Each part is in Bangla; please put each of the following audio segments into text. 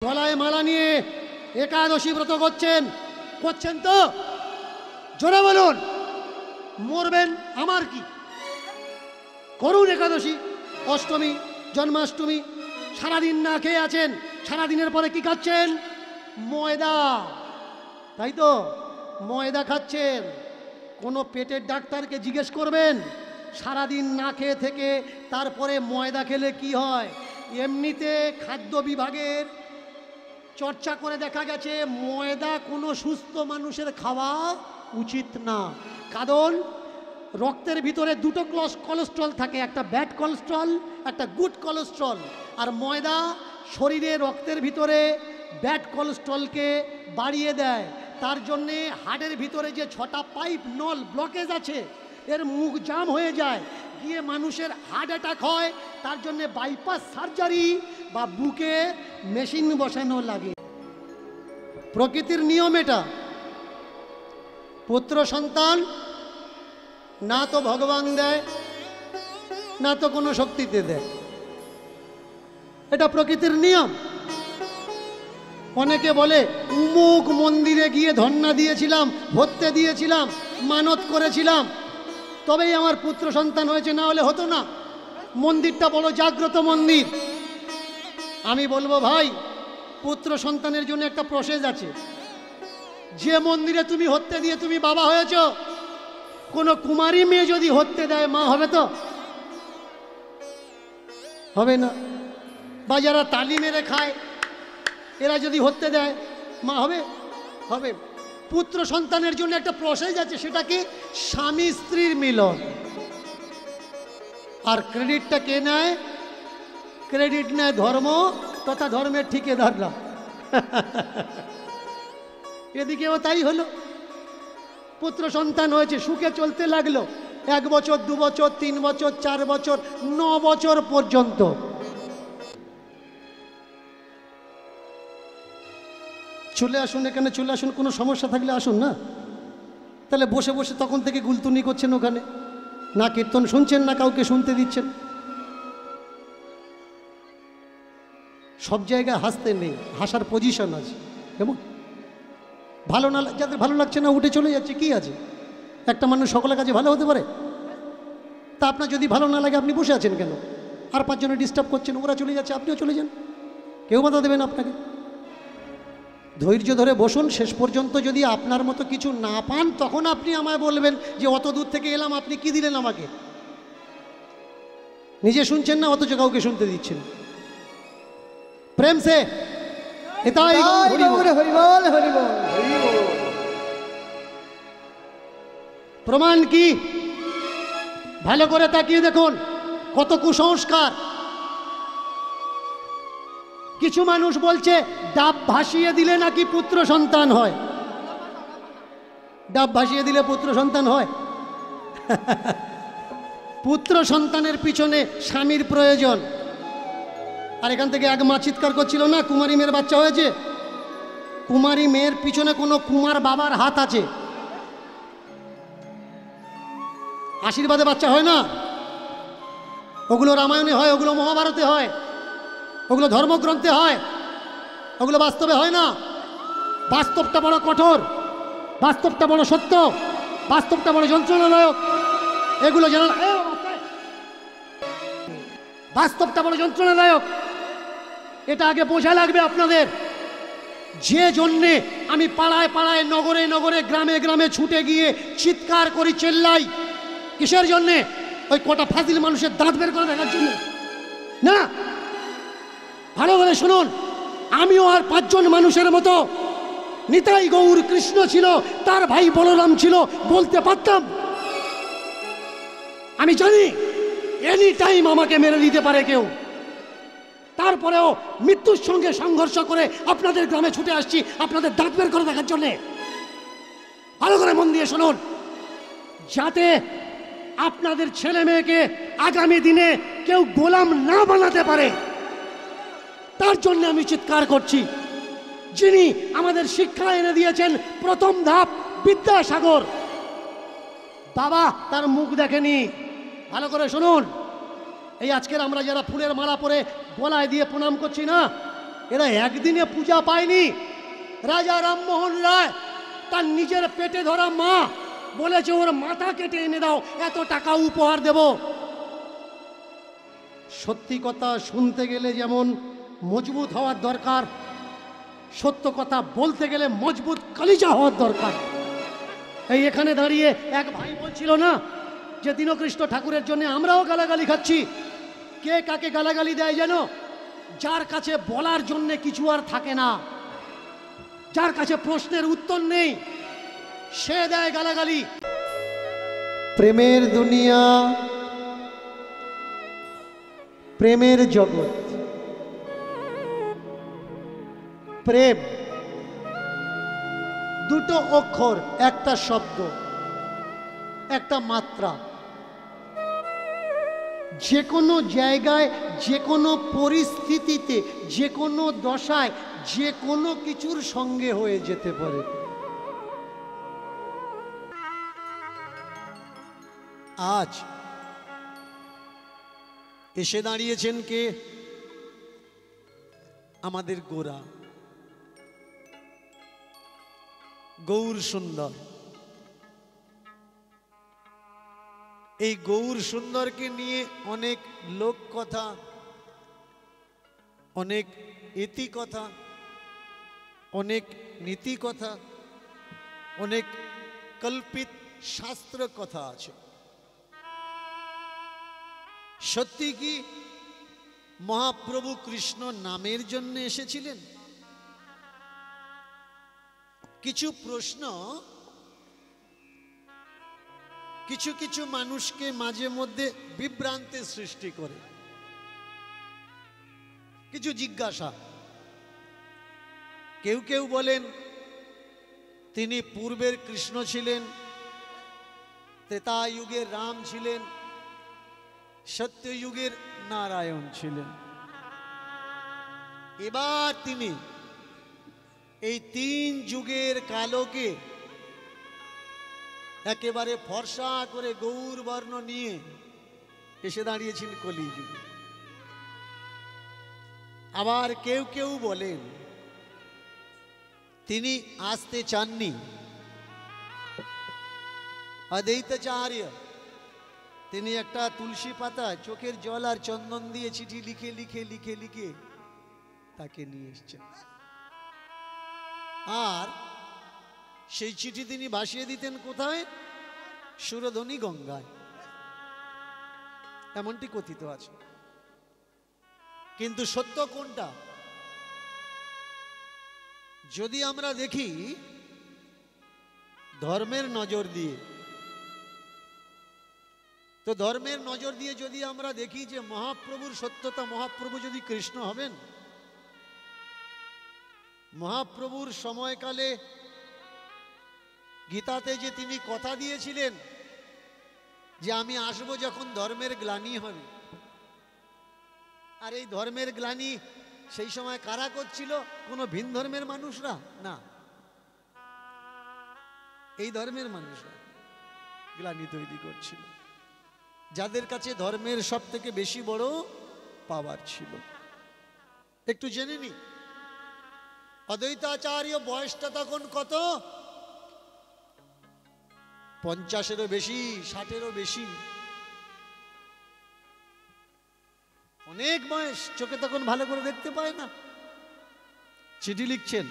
গলায় মালা নিয়ে একাদশী ব্রত করছেন, করছেন তো? জোরে বলুন। মরবেন আমার কি, করুন একাদশী, অষ্টমী, জন্মাষ্টমী, সারাদিন না খেয়ে আছেন। সারাদিনের পরে কি খাচ্ছেন? ময়দা, তাই তো? ময়দা খাচ্ছেন। কোনো পেটের ডাক্তারকে জিজ্ঞেস করবেন সারাদিন না খেয়ে থেকে তারপরে ময়দা খেলে কি হয়। এমনিতে খাদ্য বিভাগের চর্চা করে দেখা গেছে ময়দা কোনো সুস্থ মানুষের খাওয়া উচিত না। কারণ রক্তের ভিতরে দুটো কোলেস্ট্রল থাকে, একটা ব্যাড কোলেস্ট্রল, একটা গুড কোলেস্ট্রল। আর ময়দা শরীরে রক্তের ভিতরে ব্যাড কোলেস্ট্রলকে বাড়িয়ে দেয়। তার জন্যে হার্টের ভিতরে যে 6টা পাইপ নল ব্লকেজ আছে, এর মুখ জাম হয়ে যায়, গিয়ে মানুষের হার্ট অ্যাটাক হয়। তার জন্যে বাইপাস সার্জারি বা বুকে মেশিন বসানো লাগে। প্রকৃতির নিয়ম এটা। পুত্র সন্তান না তো ভগবান দেয়, না তো কোনো শক্তিতে দেয়, এটা প্রকৃতির নিয়ম। অনেকে বলে উমুক মন্দিরে গিয়ে ধন্না দিয়েছিলাম, ভর্তে দিয়েছিলাম, মানত করেছিলাম, তবেই আমার পুত্র সন্তান হয়েছে, না হলে হতো না। মন্দিরটা বড় জাগ্রত মন্দির। আমি বলবো ভাই, পুত্র সন্তানের জন্য একটা প্রসেস আছে। যে মন্দিরে তুমি হত্যে দিয়ে তুমি বাবা হয়েছ, কোনো কুমারী মেয়ে যদি হত্যে দেয় মা হবে তো? হবে না। বা যারা তালি মেরে খায় এরা যদি হত্যে দেয় মা হবে? হবে। পুত্র সন্তানের জন্য একটা প্রসেস আছে, সেটা কি? স্বামী স্ত্রীর মিলন। আর ক্রেডিটটা কে নেয়? ক্রেডিট নেয় ধর্ম তথা ধর্মের ঠিকাদাররা। এদিকেও তাই হলো। পুত্র সন্তান হয়েছে, সুখে চলতে লাগলো। 1 বছর, 2 বছর, 3 বছর, 4 বছর, 9 বছর পর্যন্ত। চলে আসুন এখানে, চলে আসুন, কোনো সমস্যা থাকলে আসুন না। তাহলে বসে বসে তখন থেকে গুলতুনি করছেন ওখানে, না কীর্তন শুনছেন, না কাউকে শুনতে দিচ্ছেন। সব জায়গায় হাসতে নেই, হাসার পজিশন আছে। কেমন ভালো না, যাদের ভালো লাগছে না উঠে চলে যাচ্ছে, কি আছে? একটা মানুষ সকলের কাছে ভালো হতে পারে? তা আপনার যদি ভালো না লাগে আপনি বসে আছেন কেন? আর 5 জনে ডিস্টার্ব করছেন, ওরা চলে যাচ্ছে, আপনিও চলে যান, কেউ বাধা দেবেন আপনাকে। ধৈর্য ধরে বসুন, শেষ পর্যন্ত যদি আপনার মতো কিছু না পান তখন আপনি আমায় বলবেন যে অত দূর থেকে এলাম, আপনি কি দিলেন আমাকে? নিজে শুনছেন না, অথচ কাউকে শুনতে দিচ্ছেন। প্রেম সে এটাই প্রমাণ কি? ভালো করে তাকিয়ে দেখুন কত কুসংস্কার। কিছু মানুষ বলছে ডাব ভাসিয়ে দিলে নাকি পুত্র সন্তান হয়। ডাব ভাসিয়ে দিলে পুত্র সন্তান হয়? পুত্র সন্তানের পিছনে স্বামীর প্রয়োজন। আর এখান থেকে এক মা চিৎকার করছিল না, কুমারী মেয়ের বাচ্চা হয়েছে। কুমারী মেয়ের পিছনে কোনো কুমার বাবার হাত আছে। আশীর্বাদে বাচ্চা হয় না, ওগুলো রামায়ণে হয়, ওগুলো মহাভারতে হয়, ওগুলো ধর্মগ্রন্থে হয়, ওগুলো বাস্তবে হয় না। বাস্তবটা বড় কঠোর, বাস্তবটা বড় সত্য, বাস্তবটা বড় যন্ত্রণাদায়ক। এগুলো জানা, বাস্তবটা বড় যন্ত্রণাদায়ক, এটা আগে বোঝা লাগবে আপনাদের। যে জন্যে আমি পাড়ায় পাড়ায়, নগরে নগরে, গ্রামে গ্রামে ছুটে গিয়ে চিৎকার করি, চেল্লাই, কিসের জন্যে? ওই কটা ফাজিল মানুষের দাঁত বের করে দেখার জন্য না। ভালো করে শুনুন, আমিও আর 5 জন মানুষের মতো নিতাই গৌর কৃষ্ণ ছিল, তার ভাই বলরাম ছিল, বলতে পারতাম। আমি জানি এনি টাইম আমাকে মেরে দিতে পারে কেউ, তারপরেও মৃত্যুর সঙ্গে সংঘর্ষ করে আপনাদের গ্রামে ছুটে আসছি আপনাদের দাঁত বের করে দেখার জন্যে। ভালো করে মন দিয়ে শুনুন, যাতে আপনাদের ছেলে মেয়েকে আগামী দিনে কেউ গোলাম না বানাতে পারে, তার জন্য আমি চিৎকার করছি। যিনি আমাদের শিক্ষা এনে দিয়েছেন প্রথম ধাপ, বিদ্যাসাগর বাবা তার মুখ দেখেনি। ভালো করে শুনুন, এই আজকের আমরা যারা ফুলের মালা পরে গলায় দিয়ে প্রণাম করছি না, এরা একদিনে পূজা পায়নি। রাজা রামমোহন রায় তার নিজের পেটে ধরা মা বলেছে ওর মাথা কেটে এনে দাও, এত টাকা উপহার দেব। সত্যি কথা শুনতে গেলে যেমন মজবুত হওয়ার দরকার, সত্য কথা বলতে গেলে মজবুত কলিজা হওয়ার দরকার। এই এখানে দাঁড়িয়ে এক ভাই বলছিল না যে দীনকৃষ্ণ ঠাকুরের জন্য আমরাও গালাগালি খাচ্ছি। কে কাকে গালাগালি দেয় যেন? যার কাছে বলার জন্য কিছু আর থাকে না, যার কাছে প্রশ্নের উত্তর নেই, সে দেয় গালাগালি। প্রেমের দুনিয়া, প্রেমের জগৎ। প্রেম দুটো অক্ষর, একটা শব্দ, একটা মাত্রা। যে কোনো জায়গায়, যে কোনো পরিস্থিতিতে, যে কোনো দশায়, যে কোনো কিছুর সঙ্গে হয়ে যেতে পারে। আজ এসে দাঁড়িয়েছেন কে? আমাদের গোরা, গৌর সুন্দর। এই গৌর সুন্দরকে নিয়ে অনেক লোক কথা, অনেক ইতি কথা, অনেক নীতি কথা, অনেক কল্পিত শাস্ত্র কথা আছে। সত্যি কি মহাপ্রভু কৃষ্ণ নামের জন্য এসেছিলেন? কিছু প্রশ্ন কিছু কিছু মানুষকে মাঝে মধ্যে বিভ্রান্তির সৃষ্টি করে। কিছু জিজ্ঞাসা, কেউ কেউ বলেন তিনি পূর্বের কৃষ্ণ ছিলেন, ত্রেতা যুগের রাম ছিলেন, সত্যযুগের নারায়ণ ছিলেন। এবার তিনি এই তিন যুগের কালোকে একেবারে ফর্সা করে গৌর বর্ণ নিয়ে এসে দাঁড়িয়েছেন কলিযুগে। আবার কেউ কেউ বলেন তিনি আসতে চাননি। অদ্বৈতাচার্য তিনি একটা তুলসী পাতা, চোখের জল আর চন্দন দিয়ে চিঠি লিখে লিখে লিখে লিখে তাকে নিয়ে এসছেন। আর সেই চিঠি তিনি ভাসিয়ে দিতেন কোথায়? সুরধনী গঙ্গায়, এমনটি কথিত আছে। কিন্তু সত্য কোনটা? যদি আমরা দেখি ধর্মের নজর দিয়ে, তো ধর্মের নজর দিয়ে যদি আমরা দেখি যে মহাপ্রভুর সত্যতা, মহাপ্রভু যদি কৃষ্ণ হবেন, মহাপ্রভুর সময়কালে গীতাতে যে তিনি কথা দিয়েছিলেন যে আমি আসবো যখন ধর্মের গ্লানি হবে, আর এই ধর্মের গ্লানি সেই সময় কারা করছিল? কোনো ভিন ধর্মের মানুষরা না, এই ধর্মের মানুষরা গ্লানি তৈরি করছিল, যাদের কাছে ধর্মের সব থেকে বেশি বড় পাওয়ার ছিল। একটু জেনে নি, অদ্বৈতাচার্য বয়সটা তখন কত? 50-এরও বেশি, 60-এরও বেশি, অনেক বয়স। চোখে তখন ভালো করে দেখতে পায় না। চিঠি লিখছেন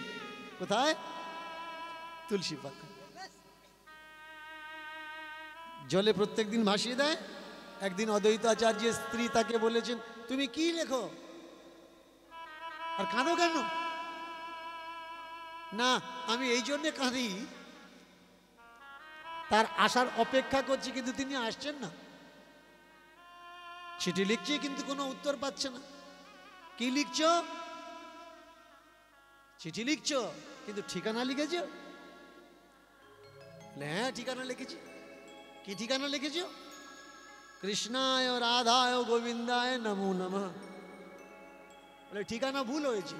কোথায়? তুলসী পাতা, জলে প্রত্যেকদিন ভাসিয়ে দেয়। একদিন অদ্বৈতাচার্যের স্ত্রী তাকে বলেছেন, তুমি কি লেখো আর কাঁদো কেন? না, আমি এই জন্যে কাঁদি, তার আসার অপেক্ষা করছি, কিন্তু তিনি আসছেন না। চিঠি লিখছি কিন্তু কোনো উত্তর পাচ্ছে না। কি লিখছ? চিঠি লিখছ কিন্তু ঠিকানা লিখেছ? হ্যাঁ, ঠিকানা লিখেছি। কি ঠিকানা লিখেছ? কৃষ্ণায় রাধায় গোবিন্দায় নমো নমঃ। বলে ঠিকানা ভুল হয়েছে।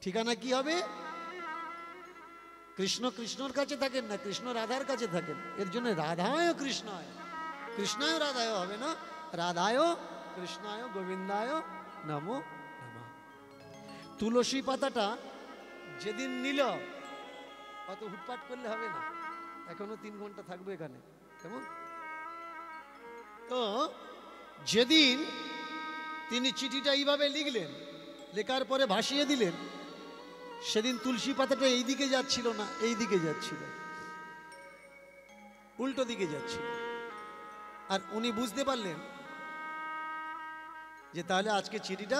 ঠিকানা কি হবে? কৃষ্ণ কৃষ্ণর কাছে থাকেন না, কৃষ্ণ রাধার কাছে থাকেন। এর জন্য রাধায় কৃষ্ণায়, কৃষ্ণায় রাধায় হবে না, রাধায় কৃষ্ণায় গোবিন্দায় নমো নমঃ। তুলসী পাতাটা যেদিন নিল, অত হুটপাট করলে হবে না, এখনো 3 ঘন্টা থাকবে এখানে, কেমন? তো যেদিন তিনি চিঠিটা এইভাবে লিখলেন, লেখার পরে ভাসিয়ে দিলেন, সেদিন তুলসী পাতাটা এই দিকে যাচ্ছিল না, এই দিকে যাচ্ছিল, উল্টো দিকে যাচ্ছিল। আর উনি বুঝতে পারলেন যে তাহলে আজকে চিঠিটা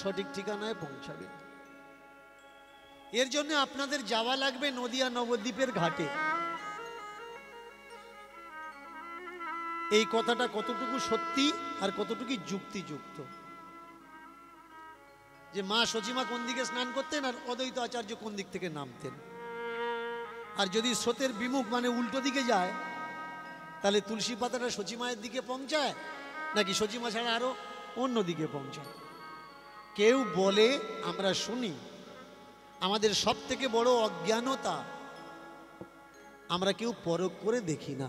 সঠিক ঠিকানায় পৌঁছাবে। এর জন্য আপনাদের যাওয়া লাগবে নদিয়া নবদ্বীপের ঘাটে। এই কথাটা কতটুকু সত্যি আর কতটুকু যুক্তিযুক্ত, যে মা সচিমা কোন দিকে স্নান করতেন আর অদ্বৈত আচার্য কোন দিক থেকে নামতেন। আর যদি স্রোতের বিমুখ মানে উল্টো দিকে যায়, তাহলে তুলসী পাতাটা সচিমায়ের দিকে পৌঁছায় নাকি সচিমা ছাড়া আরো অন্য দিকে পৌঁছায়? কেউ বলে, আমরা শুনি, আমাদের সব থেকে বড় অজ্ঞানতা, আমরা কেউ পরখ করে দেখি না।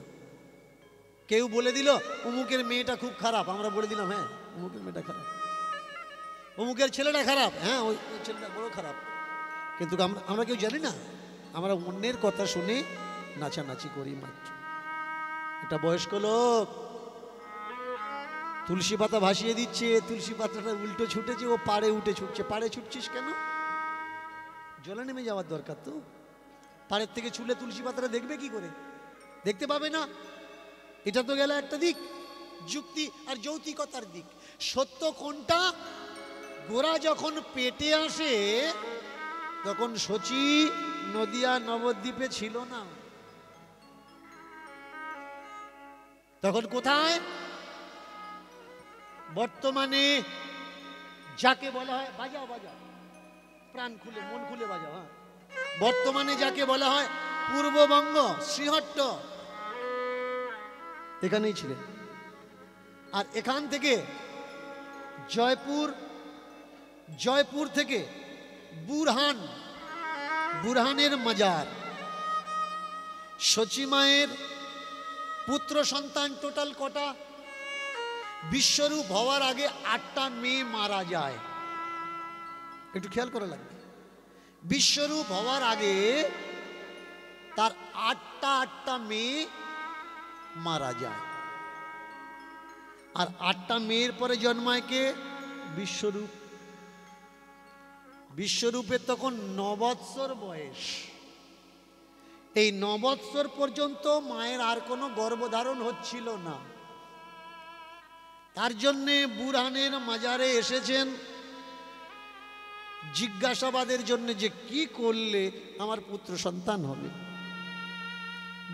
কেউ বলে দিল অমুকের মেয়েটা খুব খারাপ, আমরা বলে দিলাম হ্যাঁ অমুকের মেয়েটা খারাপ, অমুকের ছেলেটা খারাপ, হ্যাঁ ওই ছেলেটা বড় খারাপ। কিন্তু আমরা কেউ জানি না, আমরা অন্যের কথা শুনে নাচানাচি করি মাত্র। এটা বয়স্ক লোক তুলসী পাতা ভাসিয়ে দিচ্ছে, তুলসী পাতাটা উল্টো ছুটেছে, ও পাড়ে উঠে ছুটছে। পাড়ে ছুটছিস কেন? জলে নেমে যাওয়ার দরকার তো। পাড়ের থেকে ছুটলে তুলসী পাতাটা দেখবে কি করে? দেখতে পাবে না। এটা তো গেল একটা দিক, যুক্তি আর যৌক্তিকতার দিক। সত্য কোনটা? গোরা যখন পেটে আসে তখন সচি নদিয়া নবদ্বীপে ছিল না। তখন কোথায়? বর্তমানে যাকে বলা হয়, বাজাও বাজাও, প্রাণ খুলে মন খুলে বাজাও, হ্যাঁ, বর্তমানে যাকে বলা হয় পূর্ববঙ্গ, শ্রীহট্ট, এখানেই ছিলেন। আর এখান থেকে জয়পুর থেকে বুরহানের মাজার। সচিমায়ের পুত্র সন্তান টোটাল কটা? বিশ্বরূপ হওয়ার আগে 8টা মেয়ে মারা যায়। একটু খেয়াল করা লাগবে। বিশ্বরূপ হওয়ার আগে তার 8টা মেয়ে মারা যায়। আর 8টা মেয়ের পরে জন্মায় কে? বিশ্বরূপ। বিশ্বরূপের তখন 9 বৎসর বয়স। এই 9 বৎসর পর্যন্ত মায়ের আর কোনো গর্ভধারণ হচ্ছিল না। তার জন্যে বুরহানের মাজারে এসেছেন জিজ্ঞাসাবাদের জন্য, যে কি করলে আমার পুত্র সন্তান হবে।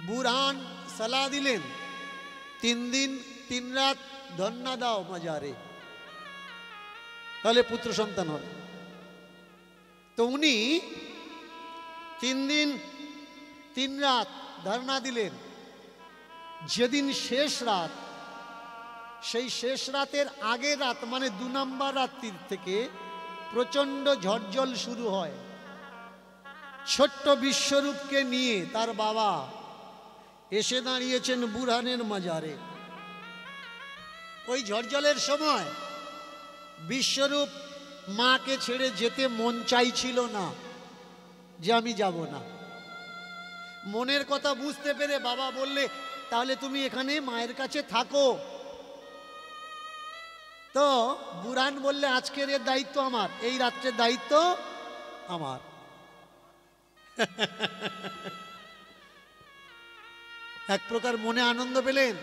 বুরহান সালাহ দিলেন, 3 দিন 3 রাত ধন্না দাও মাজারে, তাহলে পুত্র সন্তান হবে। তো উনি 3 দিন 3 রাত ধর্ণা দিলেন। যেদিন শেষ রাত, সেই শেষ রাতের আগের রাত মানে 2 নম্বর রাত্রির থেকে প্রচন্ড ঝড়জল শুরু হয়। ছোট্ট বিশ্বরূপকে নিয়ে তার বাবা এসে দাঁড়িয়েছেন বুরহানের মাজারে। ওই ঝড়জলের সময় বিশ্বরূপ মাকে ছেড়ে যেতে মন চাইছিল না, যে আমি যাব না। মনের কথা বুঝতে পেরে বাবা বললে, তাহলে তুমি এখানে মায়ের কাছে থাকো। তো বুরহান বললে, আজকের এর দায়িত্ব আমার, এই রাত্রের দায়িত্ব আমার। এক প্রকার মনে আনন্দ পেলেন,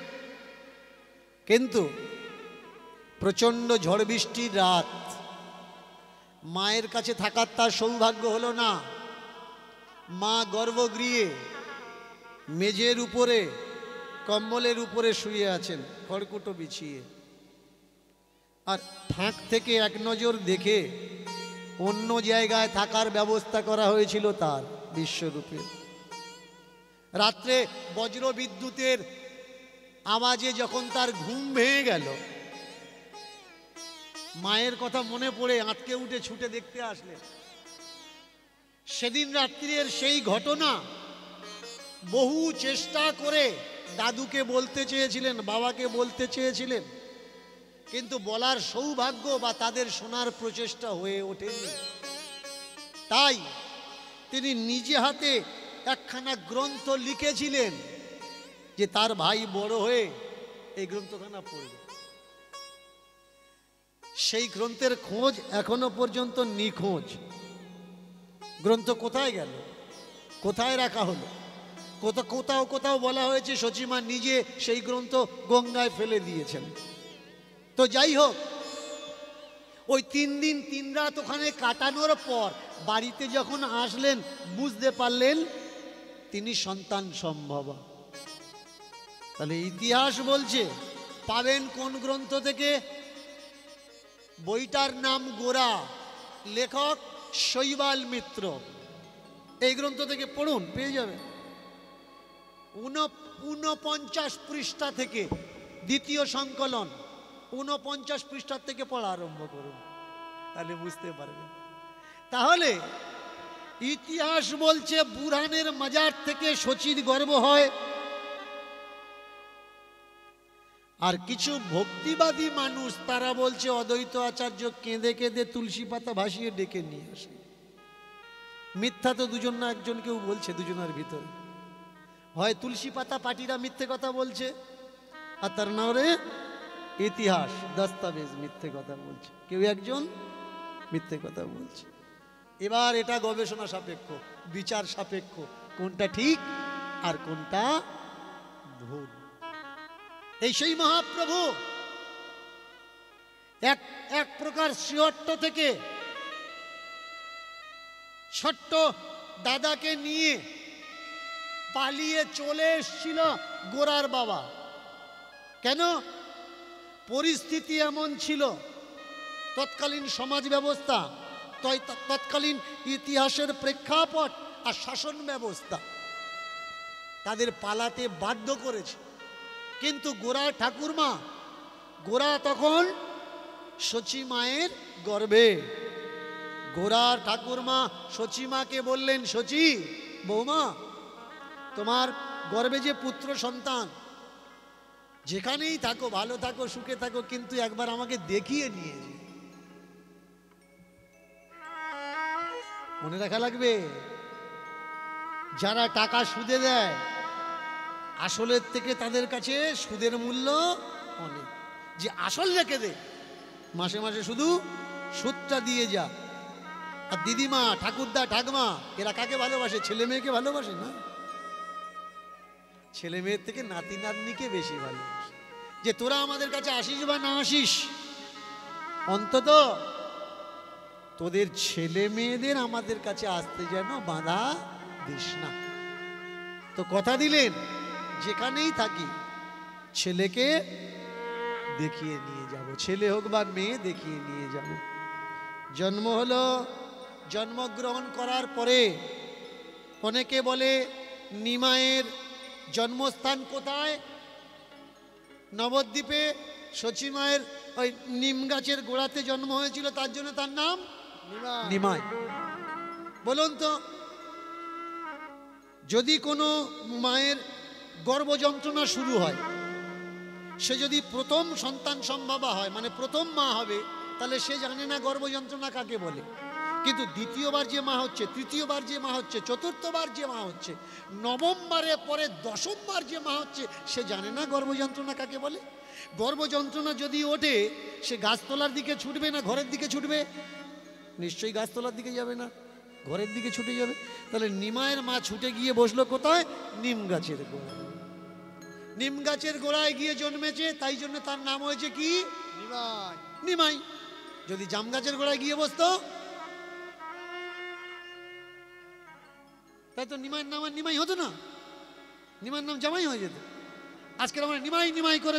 কিন্তু প্রচন্ড ঝড় বৃষ্টির রাত, মায়ের কাছে থাকার তার সৌভাগ্য হলো না। মা গর্ভগৃহে মেঝের উপরে কম্বলের উপরে শুয়ে আছেন, খড়কুটো বিছিয়ে। আর ফাঁক থেকে এক নজর দেখে অন্য জায়গায় থাকার ব্যবস্থা করা হয়েছিল তার বিশ্বরূপে। রাত্রে বজ্র বিদ্যুতের আওয়াজে যখন তার ঘুম ভেঙে গেল, মায়ের কথা মনে পড়ে আঁতকে উঠে ছুটে দেখতে আসলেন। সেদিন রাত্রির সেই ঘটনা বহু চেষ্টা করে দাদুকে বলতে চেয়েছিলেন, বাবাকে বলতে চেয়েছিলেন, কিন্তু বলার সৌভাগ্য বা তাদের শোনার প্রচেষ্টা হয়ে ওঠেনি। তাই তিনি নিজে হাতে একখানা গ্রন্থ লিখেছিলেন যে তার ভাই বড় হয়ে এই গ্রন্থখানা পড়বে। সেই গ্রন্থের খোঁজ এখনো পর্যন্ত নিখোঁজ। গ্রন্থ কোথায় গেল, কোথায় রাখা হলো? কোথাও কোথাও বলা হয়েছে সচিমা নিজে সেই গ্রন্থ গঙ্গায় ফেলে দিয়েছেন। তো যাই হোক, ওই 3 দিন 3 রাত ওখানে কাটানোর পর বাড়িতে যখন আসলেন বুঝতে পারলেন তিনি সন্তান সম্ভবা। তাহলে ইতিহাস বলছে পাবেন কোন গ্রন্থ থেকে? বইটার নাম গোরা, লেখক শৈবাল মিত্র। এই গ্রন্থ থেকে পড়ুন, পেয়ে যাবেন। 49 পৃষ্ঠা থেকে, দ্বিতীয় সংকলন 49 পৃষ্ঠা থেকে পড়া আরম্ভ করুন, তাহলে বুঝতে পারবেন। তাহলে ইতিহাস বলছে বুরহানের মাজার থেকে শচীর গর্ভ হয়। আর কিছু ভক্তিবাদী মানুষ তারা বলছে অদ্বৈত আচার্য কেঁদে কেঁদে তুলসী পাতা ভাসিয়ে ডেকে নিয়ে আসে। মিথ্যা তো দুজন না একজন কেউ বলছে, দুজনের ভিতরে। হয় তুলসী পাতা পাটিরা মিথ্যে কথা বলছে, আর তার নামে ইতিহাস দস্তাবেজ মিথ্যে কথা বলছে, কেউ একজন মিথ্যে কথা বলছে। এবার এটা গবেষণা সাপেক্ষ, বিচার সাপেক্ষ, কোনটা ঠিক আর কোনটা ভুল। এই সেই মহাপ্রভু এক প্রকার শ্রীহট্ট থেকে ছোট্ট দাদাকে নিয়ে পালিয়ে চলে এসেছিল গোরার বাবা। কেন? পরিস্থিতি এমন ছিল, তৎকালীন সমাজ ব্যবস্থা, তৎকালীন ইতিহাসের প্রেক্ষাপট আর শাসন ব্যবস্থা তাদের পালাতে বাধ্য করেছে। কিন্তু গোরা ঠাকুরমা, গোরা তখন শচী মায়ের গর্ভে। গোরা ঠাকুরমা শচীমাকে বললেন, শচী বৌমা, তোমার গর্ভে যে পুত্র সন্তান, যেখানেই থাকো ভালো থাকো সুখে থাকো, কিন্তু একবার আমাকে দেখিয়ে নিয়ে যে। মনে রাখা লাগবে, যারা টাকা সুদে দেয় আসলের থেকে তাদের কাছে সুদের মূল্য অনেক। যে আসল রেখে দে, মাসে মাসে শুধু সুদটা দিয়ে যা। আর দিদিমা, ঠাকুরদা, ঠাকমা এরা কাকে ভালোবাসে? ছেলে মেয়েকে ভালোবাসে না, ছেলে মেয়ের থেকে নাতি নাতনিকে বেশি ভালোবাসে। যে তোরা আমাদের কাছে আসিস বা না আসিস, অন্তত তোদের ছেলে মেয়েদের আমাদের কাছে আসতে যেন বাধা দিস না। তো কথা দিলেন, যেখানেই থাকি ছেলেকে দেখিয়ে নিয়ে যাব, ছেলে হোক বা মেয়ে দেখিয়ে নিয়ে যাব। জন্ম হলো, জন্মগ্রহণ করার পরে অনেকে বলে নিমাইয়ের জন্মস্থান কোথায়? নবদ্বীপে শচী মায়ের ওই নিম গাছের গোড়াতে জন্ম হয়েছিল, তার জন্য তার নাম নিমাই। বলুন তো, যদি কোনো মায়ের গর্ভ যন্ত্রণা শুরু হয়, সে যদি প্রথম সন্তান সম্ভবা হয়, মানে প্রথম মা হবে, তাহলে সে জানে না গর্ভ যন্ত্রণা কাকে বলে। কিন্তু দ্বিতীয়বার যে মা হচ্ছে, তৃতীয়বার যে মা হচ্ছে, চতুর্থবার যে মা হচ্ছে, নবমবারে পরে দশমবার যে মা হচ্ছে, সে জানে না গর্ভ যন্ত্রণা কাকে বলে। গর্ভ যন্ত্রণা যদি ওঠে, সে গাছতলার দিকে ছুটবে না ঘরের দিকে ছুটবে? নিশ্চয়ই গাছতলার দিকে যাবে না, ঘরের দিকে ছুটে যাবে। তাহলে নিমায়ের মা ছুটে গিয়ে বসলো কোথায়? নিম গাছের গোড়ায়। নিম গাছের গোড়ায় গিয়ে জন্মেছে, তাই জন্য তার নাম হয়েছে কি? নিমাই। নিমাই। যদি জাম গাছের গোড়ায় গিয়ে বসতো, তাই তো নিমাইয়ের নাম আর নিমাই হতো না, নিমাইয়ের নাম জামাই হয়ে যেত। আজকে আমরা নিমাই নিমাই করে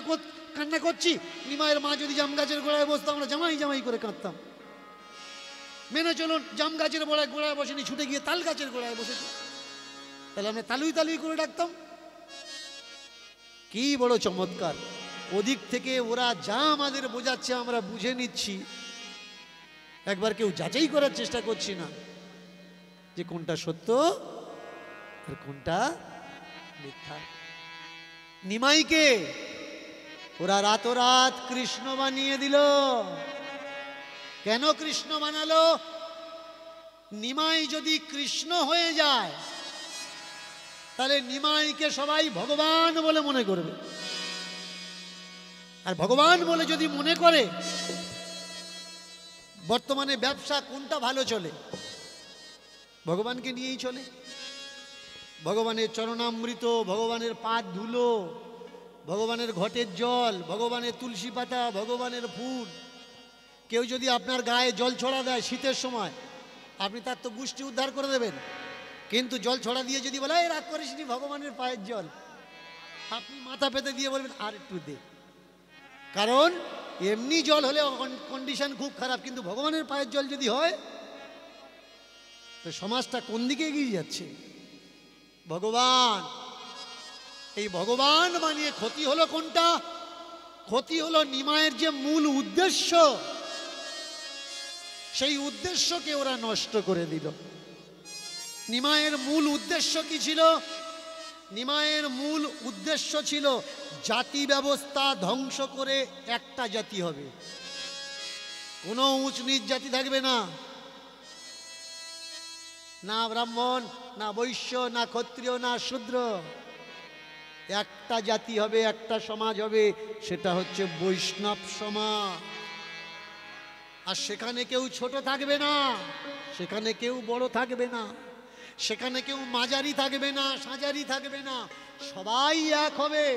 কান্না করছি, নিমাইয়ের মা যদি জাম গাছের গোড়ায় বসতো, আমরা জামাই জামাই করে কাঁদতাম। মেনে চলুন, জাম গাছের গোড়ায় বসেনি, ছুটে গিয়ে তাল গাছের গোড়ায় বসেছে, তাহলে আমরা তালুই তালুই করে ডাকতাম। কি বড় চমৎকার! ওদিক থেকে ওরা যা আমাদের বোঝাচ্ছে আমরা বুঝে নিচ্ছি, একবার কেউ যাচাই করার চেষ্টা করছি না যে কোনটা সত্য আর কোনটা মিথ্যা। নিমাইকে ওরা রাতোরাত কৃষ্ণ বানিয়ে দিল। কেন কৃষ্ণ বানালো? নিমাই যদি কৃষ্ণ হয়ে যায় তাহলে নিমাইকে সবাই ভগবান বলে মনে করবে। আর ভগবান বলে যদি মনে করে, বর্তমানে ব্যবসা কোনটা ভালো চলে? ভগবানকে নিয়েই চলে। ভগবানের চরণামৃত, ভগবানের পাদ ধুলো, ভগবানের ঘটের জল, ভগবানের তুলসী পাতা, ভগবানের ফুল। কেউ যদি আপনার গায়ে জল ছড়া দেয় শীতের সময়, আপনি তার তো গুষ্টি উদ্ধার করে দেবেন, কিন্তু জল ছড়া দিয়ে যদি বলে রাগ করিসনি ভগবানের পায়ের জল, আপনি মাথা পেতে দিয়ে বলবেন আর একটু দে। কারণ এমনি জল হলে কন্ডিশন খুব খারাপ, কিন্তু ভগবানের পায়ের জল যদি হয় তো সমাজটা কোন দিকে এগিয়ে যাচ্ছে? ভগবান, এই ভগবান বানিয়ে ক্ষতি হলো কোনটা? ক্ষতি হলো নিমায়ের যে মূল উদ্দেশ্য, সেই উদ্দেশ্যকে ওরা নষ্ট করে দিল। নিমায়ের মূল উদ্দেশ্য কি ছিল? নিমায়ের মূল উদ্দেশ্য ছিল জাতি ব্যবস্থা ধ্বংস করে একটা জাতি হবে, কোনো উঁচ নিচ জাতি থাকবে না, না ব্রাহ্মণ, না বৈশ্য, না ক্ষত্রিয়, না শূদ্র। একটা জাতি হবে, একটা সমাজ হবে, সেটা হচ্ছে বৈষ্ণব সমাজ। আর সেখানে কেউ ছোট থাকবে না, সেখানে কেউ বড় থাকবে না, সেখানে কেউ মাঝারি থাকবে না, সাজারি থাকবে না, সবাই এক হবে।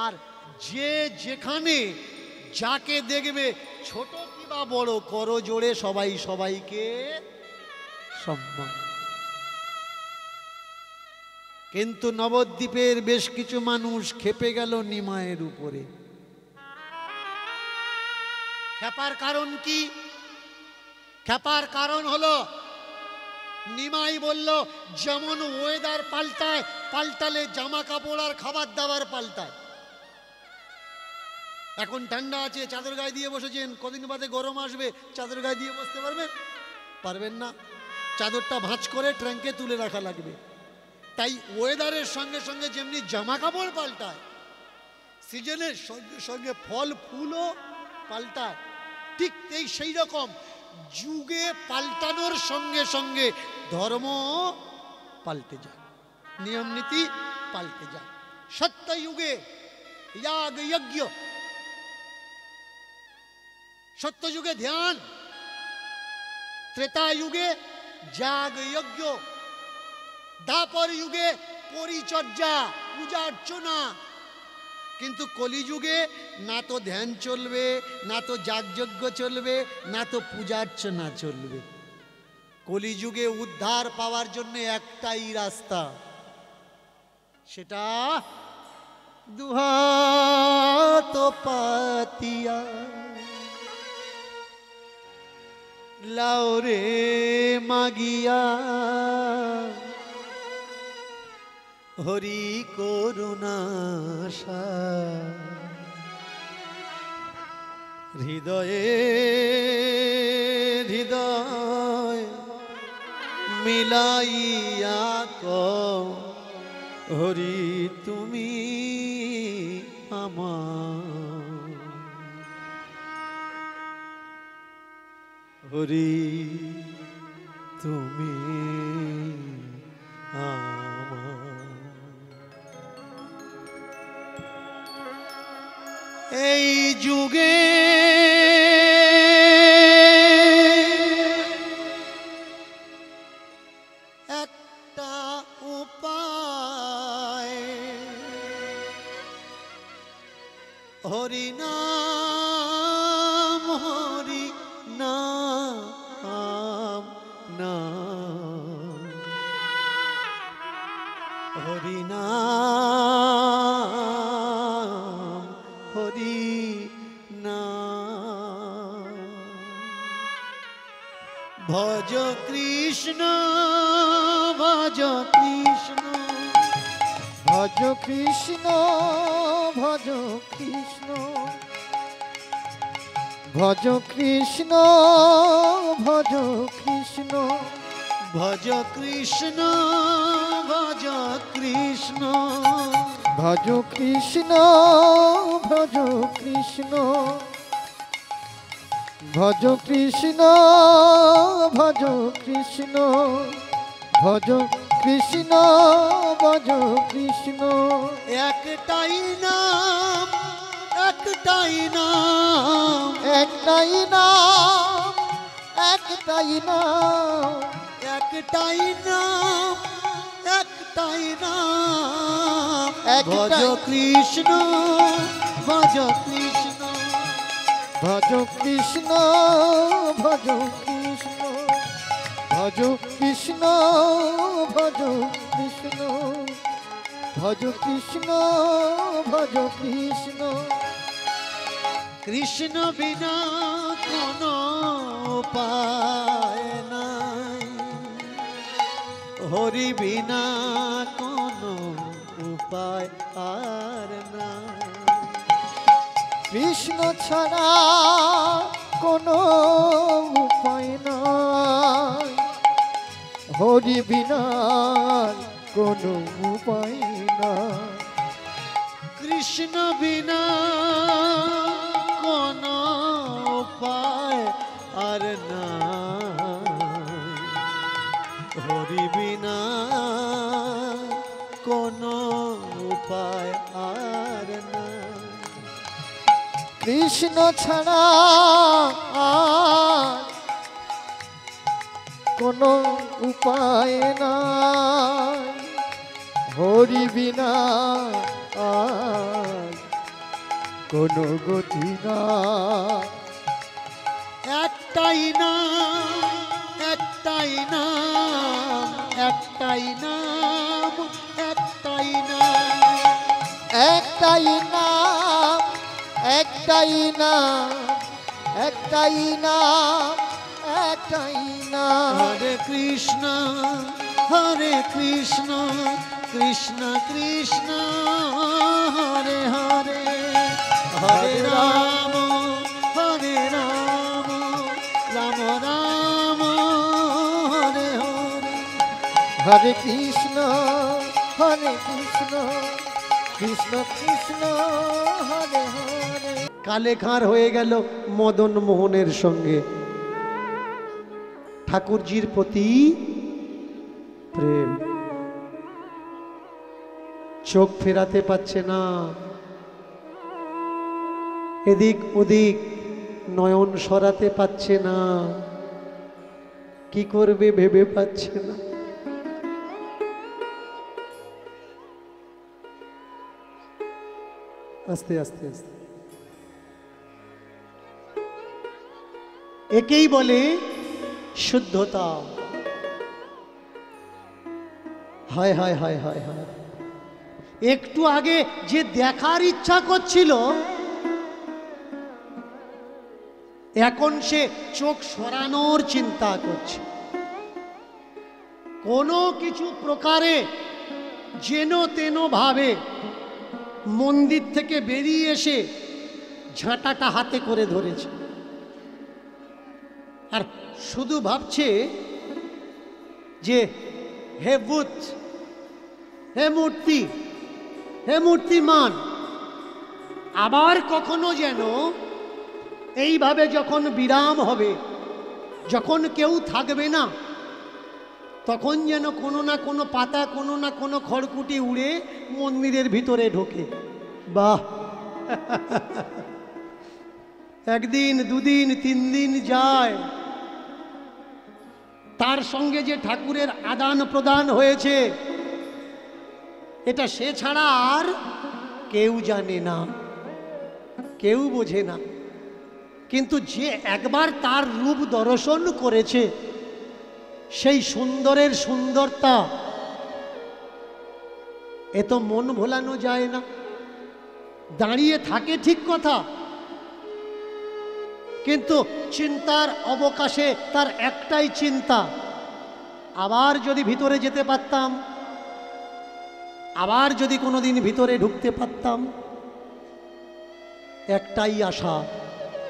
আর যে যেখানে যাকে দেখবে ছোট কিংবা বড়, করো জোড়ে সবাই সবাইকে সম্মান। কিন্তু নবদ্বীপের বেশ কিছু মানুষ ক্ষেপে গেল নিমায়ের উপরে। ক্ষেপার কারণ কি? ক্ষেপার কারণ হলো নিমাই বলল যেমন ওয়েদার পাল্টায়, পাল্টালে জামা কাপড় আর খাবার দাবার পাল্টায়। এখন ঠান্ডা আছে, চাদর গায়ে দিয়ে বসেছেন, কদিন বাদে গরম আসবে, চাদর গায়ে দিয়ে বসতে পারবেন? পারবেন না। চাদরটা ভাঁজ করে ট্রাঙ্কে তুলে রাখা লাগবে। তাই ওয়েদারের সঙ্গে সঙ্গে যেমনি জামা কাপড় পাল্টায়, সিজনের সঙ্গে সঙ্গে ফল ফুলও পাল্টায়, ঠিক সেই রকম যুগে পাল্টানোর সঙ্গে সঙ্গে ধর্ম পাল্টে যায়, নিয়ম নীতি পাল্টে যায়। সত্য যুগে याग यज्ञ, সত্য যুগে ধ্যান, ত্রেতা যুগে যাগ যজ্ঞ, দাপর যুগে পরিচর্যা, পূজা অর্চনা। কিন্তু কলিযুগে না তো ধ্যান চলবে, না তো যাগযজ্ঞ চলবে, না তো পূজা অর্চনা চলবে। কলিযুগে উদ্ধার পাওয়ার জন্য একটাই রাস্তা, সেটা দুহাত পাতিয়া লাউরে মাগিয়া হরি করুণা হৃদয়ে হৃদয় মিলাইয়া হরি তুমি আমার, হরি তুমি আমার। এই যুগে একটা উপায়, হরি নাম, হরি নাম, নাম, হরি নাম, হরি নাম। ভজ কৃষ্ণ, ভজ কৃষ্ণ, ভজ কৃষ্ণ, ভজ কৃষ্ণ, ভজ কৃষ্ণ, ভজ কৃষ্ণ, ভজ কৃষ্ণ, ভজ কৃষ্ণ, ভজ কৃষ্ণ, ভজ কৃষ্ণ, ভজ কৃষ্ণ ভজ কৃষ্ণ ভজ কৃষ্ণ ভজ কৃষ্ণ একটাই নাম একটাই নাম একটাই নাম একটাই নাম একটাই নাম একটাই নাম একটাই- ভজ কৃষ্ণ ভজ কৃষ্ণ ভজ কৃষ্ণ ভজ কৃষ্ণ ভজ কৃষ্ণ ভজ কৃষ্ণ ভজ কৃষ্ণ ভজ কৃষ্ণ কৃষ্ণ বিনা কোনো উপায় নাই হরি বিনা কোনো উপায় আর নাই কৃষ্ণ ছাড়া কোনো উপায় নাই হরি বিনা কোনো উপায় নাই কৃষ্ণ বিনা কোনো উপায় আর নাই হরি বিনা কোনো উপায় আর নাই কৃষ্ণ ছাড়া আর কোনো উপায় নাই হরি বিনা আর কোনো গতি নাই একটাই নাম একটাই নাম একটাই নাম একটাই নাম একটাই নাম একটাই নাম একটাই নাম একটাই নাম হরে কৃষ্ণ কৃষ্ণ কৃষ্ণ কৃষ্ণ হরে হরে হরে রাম রাম রাম হরে হরে হরে কৃষ্ণ কৃষ্ণ কৃষ্ণ কৃষ্ণ হরে হরে কালে খাঁর হয়ে গেল মদন মোহনের সঙ্গে ঠাকুরজির প্রতি প্রেম চোখ ফেরাতে পারছে না এদিক ওদিক নয়ন সরাতে পারছে না কি করবে ভেবে পাচ্ছে না আস্তে আস্তে আস্তে একেই বলে শুদ্ধতা হায় হায় হায় হায় হায় একটু আগে যে দেখার ইচ্ছা করছিল এখন সে চোখ সরানোর চিন্তা করছে কোনো কিছু প্রকারে যেন তেন ভাবে মন্দির থেকে বেরিয়ে এসে ঝাঁটাটা হাতে করে ধরেছে আর শুধু ভাবছে যে হে বুদ্ধ হে মূর্তি হে মূর্তিমান আবার কখনো যেন এইভাবে যখন বিরাম হবে যখন কেউ থাকবে না তখন যেন কোনো না কোনো পাতা কোনো না কোনো খড়কুটি উড়ে মন্দিরের ভিতরে ঢোকে বাহ একদিন দুদিন তিন দিন যায় তার সঙ্গে যে ঠাকুরের আদান প্রদান হয়েছে এটা সে ছাড়া আর কেউ জানে না কেউ বোঝে না কিন্তু যে একবার তার রূপ দর্শন করেছে সেই সুন্দরের সুন্দরতা এ তো মন ভোলানো যায় না দাঁড়িয়ে থাকে ঠিক কথা কিন্তু চিন্তার অবকাশে তার একটাই চিন্তা আবার যদি ভিতরে যেতে পারতাম আবার যদি কোনোদিন ভিতরে ঢুকতে পারতাম একটাই আশা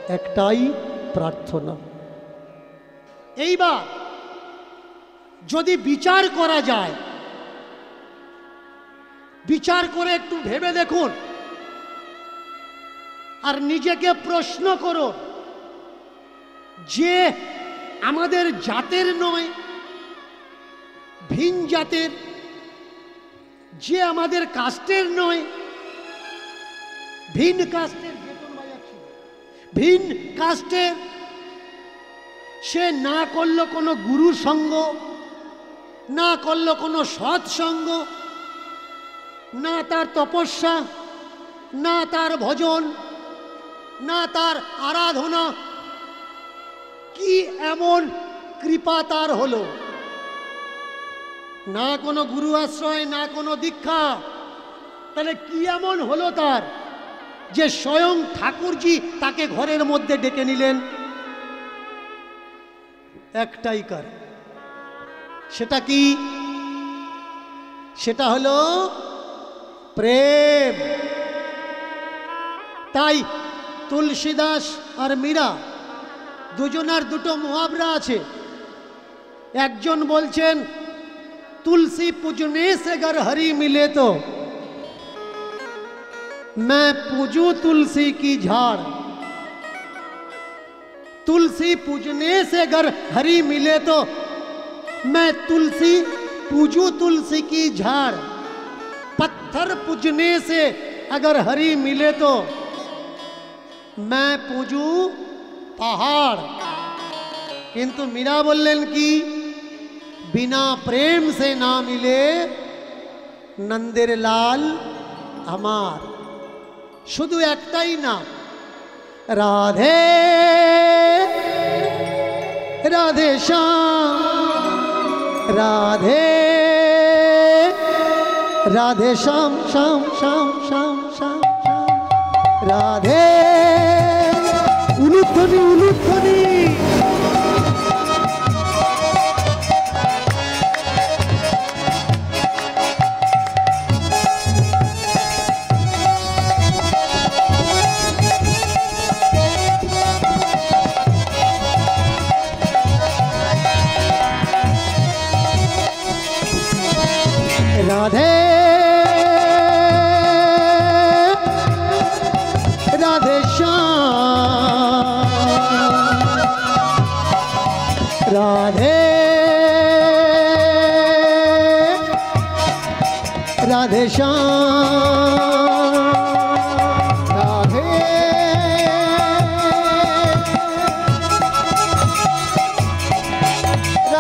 একটাই প্রার্থনা এইবার যদি বিচার করা যায় বিচার করে একটু ভেবে দেখুন আর নিজেকে প্রশ্ন করুন যে আমাদের জাতের নয়, ভিন জাতের, যে আমাদের কাস্টের নয়, ভিন কাস্টের, ভিন কাস্টের, সে না করলো কোনো গুরু সঙ্গ, না করলো কোনো সৎসঙ্গ, না তার তপস্যা, না তার ভজন, না তার আরাধনা, কি এমন কৃপা তার হলো? না কোনো গুরু আশ্রয়, না কোনো দীক্ষা, তাহলে কি এমন হলো তার যে স্বয়ং ঠাকুরজি তাকে ঘরের মধ্যে ডেকে নিলেন? একটাই কার, সেটা কি? সেটা হলো প্রেম। তাই তুলসীদাস আর মীরা দুজনার দুটো মুহাবরা আছে। একজন বলছেন तुलसी पूजने से अगर हरी मिले तो मैं पूजू तुलसी की झाड़। तुलसी पूजने से अगर हरी मिले तो मैं तुलसी पूजू तुलसी की झाड़। पत्थर पूजने से अगर हरी मिले तो मैं पूजू पहाड़। किंतु मीरा बोलें कि बिना प्रेम से ना मिले नंदेर लाल हमार। शुद्ध एकटाई ना, राधे राधे श्याम, राधे राधे श्याम श्याम श्याम श्याम श्याम श्याम, राधे उलुध्वनि उलुध्वनि। राधे राधे श्याम, राधे राधे श्याम, राधे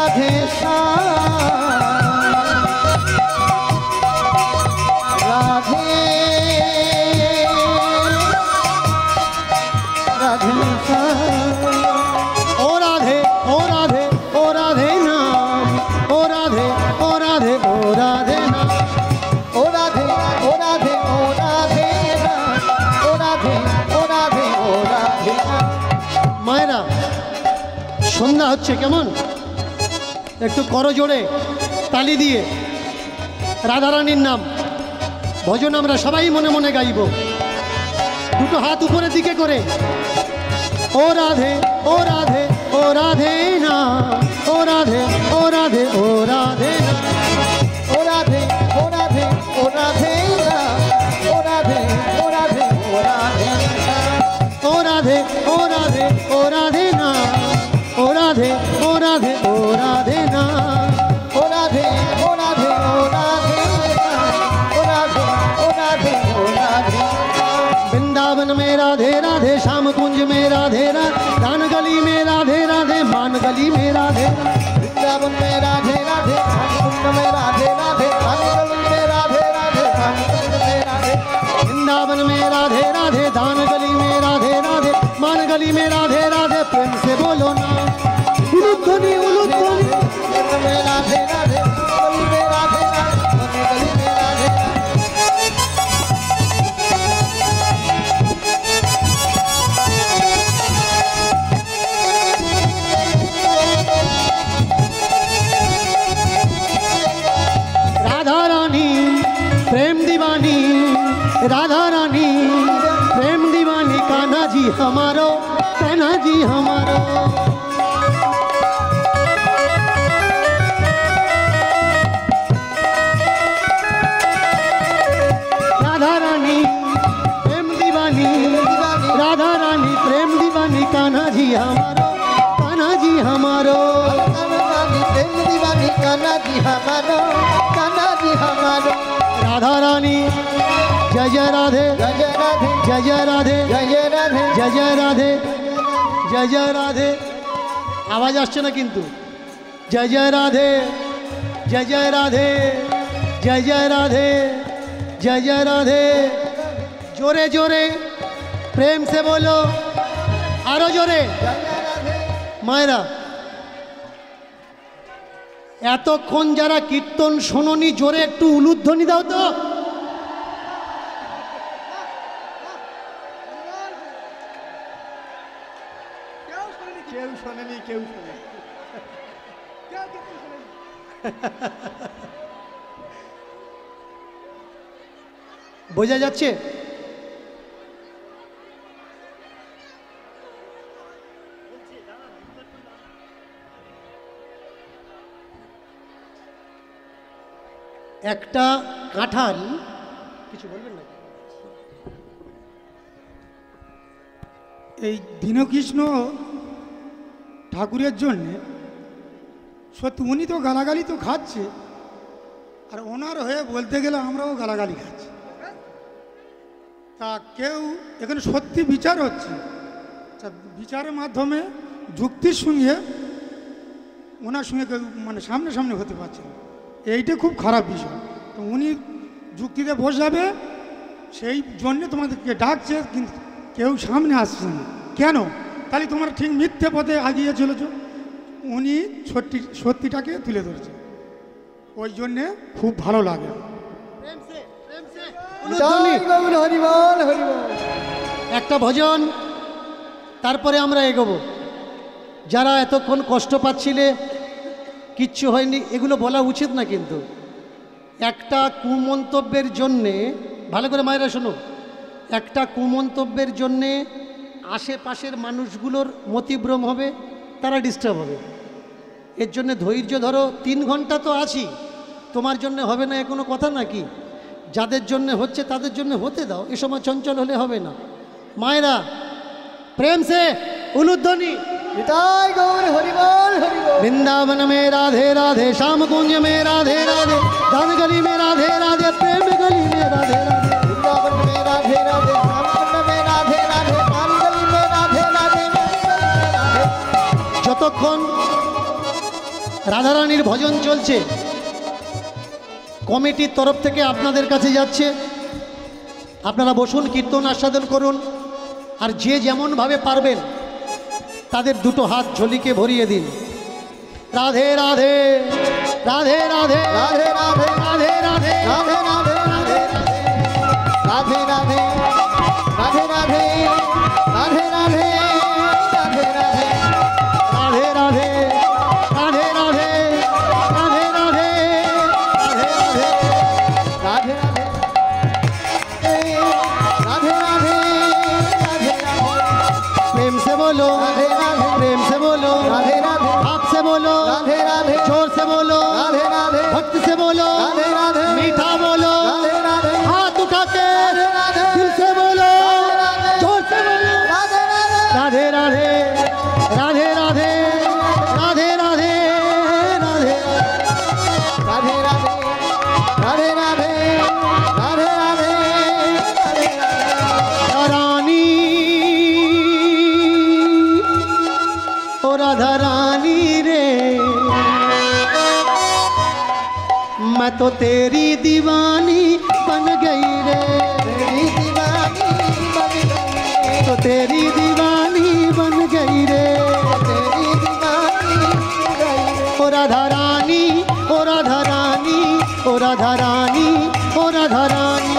राधे সন্ধ্যা হচ্ছে, কেমন একটু করো জোরে তালি দিয়ে রাধারানীর নাম ভজন আমরা সবাই মনে মনে গাইব। দুটো হাত উপরের দিকে করে ও রাধে ও রাধে ও রাধে না, ও রাধে ও রাধে ও রাধে না, ও রাধে ও রাধে ও রাধে না, ও রাধে ও রাধে ও রাধে না, ও রাধে ও রাধে ও রাধে না, ओ राधे ओ राधे ओ राधे ना, ओ राधे ओ राधे ओ राधे ना, ओ राधे ओ राधे ओ राधे। वृंदावन में राधे राधे, श्याम कुंज में राधे राधे, दान गली में राधे राधे, मान गली में राधे। वृंदावन में राधे राधे, कुंज में राधे राधे, दान गली में राधे राधे, मान कुंज में राधे। वृंदावन में राधे राधे, दान गली में राधे राधे, मान गली में राधे राधे। प्रेम से बोलो ना उलुध्वनि उलुध्वनि, में राधे राधे, गली में राधे राधे, गली में राधे राधे। राधा रानी प्रेम दीवानी, राधा रानी प्रेम दीवानी, कान्हा जी हमारो, कान्हा जी हमारो। राधा रानी प्रेम दीवानी, राधा रानी प्रेम दीवानी, कान्हा जी हमारो, जी हमारो, प्रेम दीवानी कान्हा जी हमारो, कान्हा जी हमारो। राधा रानी जय जय राधे, जय जय राधे, जय जय राधे, जय जय राधे, जय जय राधे, जय जय राधे। आवाज আসছে না কিন্তু। जय जय राधे, जय जय राधे, जय जय राधे, जय जय राधे। जोरे जोरे प्रेम से बोलो, आरो जोरे। মায়েরা, এতক্ষণ যারা কীর্তন শোনোনি জোরে একটু উলুধ্বনি দাও তো। কেউ শোনেনি, কেউ শোনেনি। বোঝা যাচ্ছে? একটা কাঁঠাল, কিছু বলবেন না? এই দীনকৃষ্ণ ঠাকুরের জন্যে সত্যি উনি তো গালাগালি তো খাচ্ছে, আর ওনার হয়ে বলতে গেলে আমরাও গালাগালি খাচ্ছি। তা কেউ এখানে সত্যি বিচার হচ্ছে, তা বিচারের মাধ্যমে যুক্তির সঙ্গে ওনার সঙ্গে কেউ মানে সামনে হতে পারছে না, এইটা খুব খারাপ বিষয়। তো উনি যুক্তিতে বসাবে, সেই জন্যে তোমাদেরকে ডাকছে, কিন্তু কেউ সামনে আসছে না কেন? তাহলে তোমরা ঠিক মিথ্যে পথে এগিয়ে চলেছ। উনি সত্যিটাকে তুলে ধরেছে, ওই জন্যে খুব ভালো লাগে। জয় গৌর হরিবল হরিবল। একটা ভজন, তারপরে আমরা এগোবো। যারা এতক্ষণ কষ্ট পাচ্ছিলে, কিচ্ছু হয়নি, এগুলো বলা উচিত না কিন্তু। একটা কুমন্তব্যের জন্যে, ভালো করে মায়েরা শোনো, একটা কুমন্তব্যের জন্যে আশেপাশের মানুষগুলোর মতিভ্রম হবে, তারা ডিস্টার্ব হবে। এর জন্য ধৈর্য ধরো। 3 ঘন্টা তো আছি, তোমার জন্য হবে না এ কোনো কথা নাকি? যাদের জন্য হচ্ছে তাদের জন্য হতে দাও, এ সময় চঞ্চল হলে হবে না। মায়েরা প্রেম সে উলুধ্বনি। জয় গৌর হরিবল হরিবল। वृंदावन में राधे राधे, श्याम कुंज में राधे राधे, दान गली में राधे राधे, प्रेम गली में राधे राधे। वृंदावन में राधे राधे, श्यामकुंड में राधे राधे, कानगली में राधे राधे, राधे। যতক্ষণ রাধারানীর ভজন চলছে, কমিটির তরফ থেকে আপনাদের কাছে যাচ্ছে, আপনারা বসুন, কীর্তন আস্বাদন করুন। আর যে যেমনভাবে পারবেন তাদের দুটো হাত ঝুলিকে ভরিয়ে দিন। রাধে রাধে, রাধে রাধে, রাধে রাধে, রাধে রাধে, রাধে রাধে, রাধে রাধে, রাধে রাধে, রাধে রাধে, রাধে রাধে, রাধে রাধে, রাধে রাধে, রাধে রাধে, রাধে রাধে, রাধে রাধে, राधे राधे, राधे राधे, राधे राधे। प्रेम से बोलो, राधे राधे, प्रेम से बोलो, राधे राधे, आप से बोलो, राधे राधे, जोर से बोलो, राधे राधे, भक्त से बोलो, राधे राधे, मीठा बोलो, राधे राधे, हाथ उठा के राधे राधे, दिल से बोलो, राधे, जोर से बोलो। राधे राधे, राधे राधे, राधे राधे, राधे राधे, राधे राधे राधे, राधे राधे, राधे राधे, राधे राधे। रानी ओ राधा रानी रे, मैं तो तेरी दीवानी बन गई रे, तेरी दीवानी बन गई, तो तेरी दीवानी बन गई रे। तेरी दीवानी बन गई। ओ राधा रानी, ओ राधा रानी, ओ राधा रानी, ओ राधा रानी।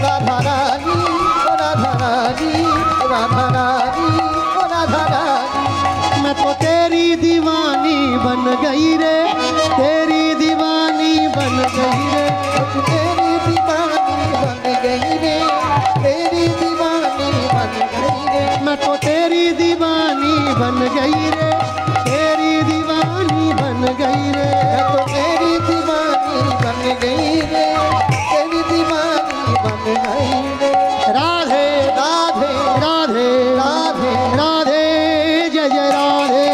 राधा रानी, ओ राधा रानी, ओ राधा रानी, ओ राधा रानी। मैं तो तेरी दीवानी बन गई रे, तेरी दीवानी बन गई रे। तेरी दीवानी बन गई रे, तेरी दीवानी बन गई रे। मैं तो तेरी दीवानी बन गई रे, तेरी दीवानी बन गई रे। मैं तो तेरी दीवानी बन गई रे, तेरी दीवानी बन गई रे। राधे राधे राधे, राधे, राधे जय जय राधे।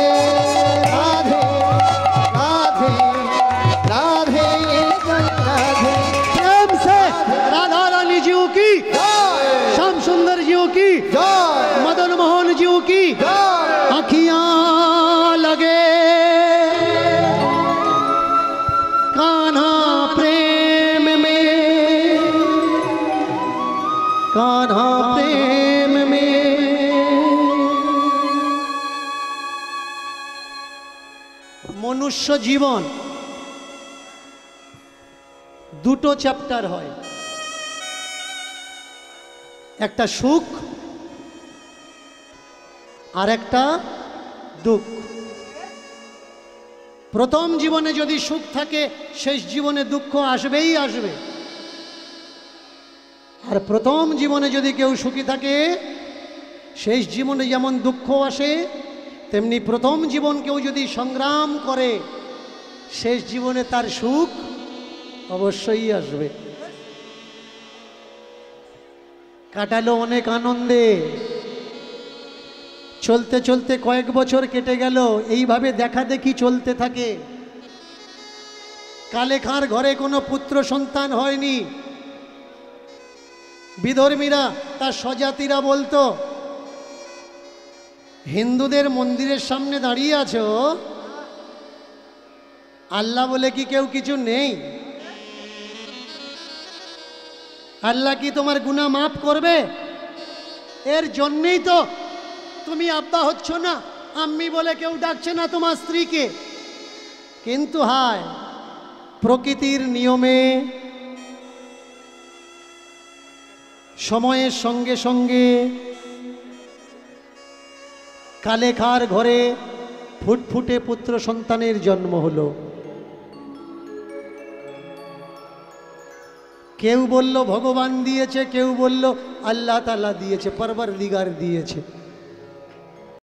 की आँखियाँ लगे कान्हा प्रेम में, कान्हा प्रेम में। मनुष्य जीवन দুটো চ্যাপ্টার হয়, একটা সুখ আর একটা দুঃখ। প্রথম জীবনে যদি সুখ থাকে শেষ জীবনে দুঃখ আসবেই আসবে, আর প্রথম জীবনে যদি কেউ সুখী থাকে শেষ জীবনে যেমন দুঃখ আসে, তেমনি প্রথম জীবন কেউ যদি সংগ্রাম করে শেষ জীবনে তার সুখ অবশ্যই আসবে। কাটালো অনেক আনন্দে, চলতে চলতে কয়েক বছর কেটে গেল, এইভাবে দেখা দেখি চলতে থাকে। কালেখাঁর ঘরে কোনো পুত্র সন্তান হয়নি। বিধর্মীরা তার স্বজাতিরা বলতো, হিন্দুদের মন্দিরের সামনে দাঁড়িয়ে আছো, আল্লাহ বলে কি কেউ কিছু নেই? আল্লাহ কি তোমার গুনাহ মাফ করবে? এর জন্যই তো তুমি আব্বা হচ্ছ না, আম্মি বলে কেউ ডাকছে না তোমার স্ত্রীকে। কিন্তু হায়, প্রকৃতির নিয়মে সময়ের সঙ্গে সঙ্গে কালেখার ঘরে ফুটফুটে পুত্র সন্তানের জন্ম হলো। কেউ বলল ভগবান দিয়েছে, কেউ বলল আল্লাহ তাআলা দিয়েছে, পরবর্তীগার দিয়েছে।